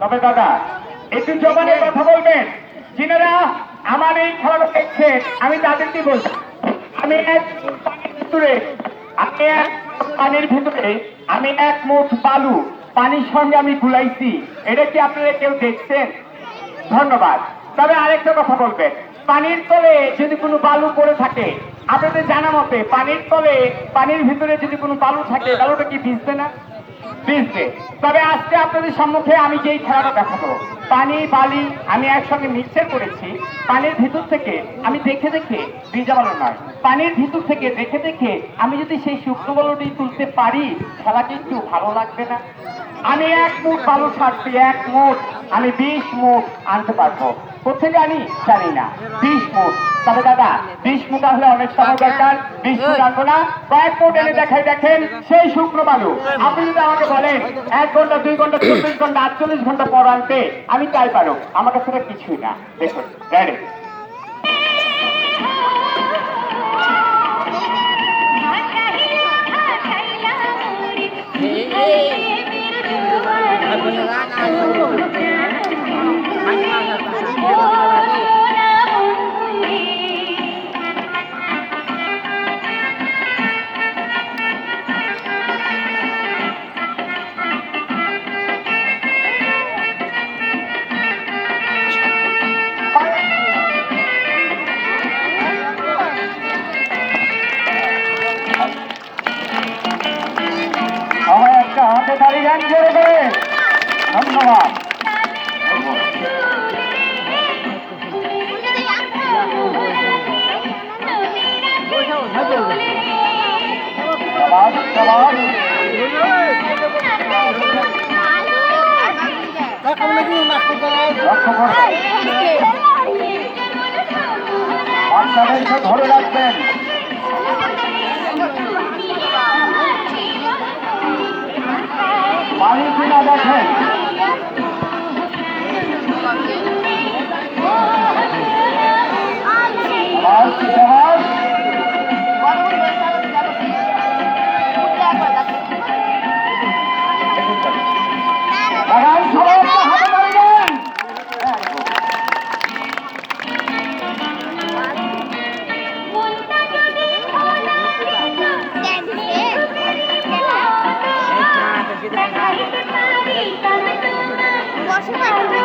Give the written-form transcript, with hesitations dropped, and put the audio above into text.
তবে দাদা একটু জবানের কথা বলবেন। যিনারা আমার এই খেলাটা দেখছেন আমি তাদেরকে বলবো, আমি এক পানির ভিতরে আমি এক মুঠ বালু পানির সঙ্গে আমি গুলাইছি। এটা কি আপনারা কেউ দেখছেন? ধন্যবাদ। তবে আরেকটা কথা বলবেন, পানির তলে যদি কোনো বালু পড়ে থাকে, আপনাদের জানা মতে পানির তলে পানির ভিতরে যদি কোনো বালু থাকে, বালুটা কি ভিজবে না? ভিজবে। তবে আজকে আপনাদের সম্মুখে আমি যেই খেলাটা দেখাবো, পানি বালি আমি একসঙ্গে মিক্সচার করেছি। পানির ভিতর থেকে আমি দেখে দেখে, ভিজা বালু নয়, পানির ভিতর থেকে দেখে দেখে আমি যদি সেই শুকনো বালুটি তুলতে পারি, খেলাটি একটু ভালো লাগবে না? আমি এক মুঠ বালু ছাড়ছি, এক মুঠ, আমি 20 মুঠ আনতে পারবো। কোথেকে আনি জানি না, 20 মুঠ। তবে দাদা 20 মুঠ আসলে অনেক সময় দরকার, 20 মুঠ আনবো না, কয়েক মুঠ এনে দেখাই। দেখেন সেই শুকনো বালু। আপনি যদি আমাকে বলেন 1 ঘন্টা 2 ঘন্টা 24 ঘন্টা 48 ঘন্টা পর আনতে, আমি তাই পারো, আমার কাছে কিছুই না। দেখুন রেডি। একটা হাতে তালি গান জোরে করে ধন্যবাদ। বাচ্চাদেরকে ধরে রাখবেন। পানি কিনা দেখেন। বসে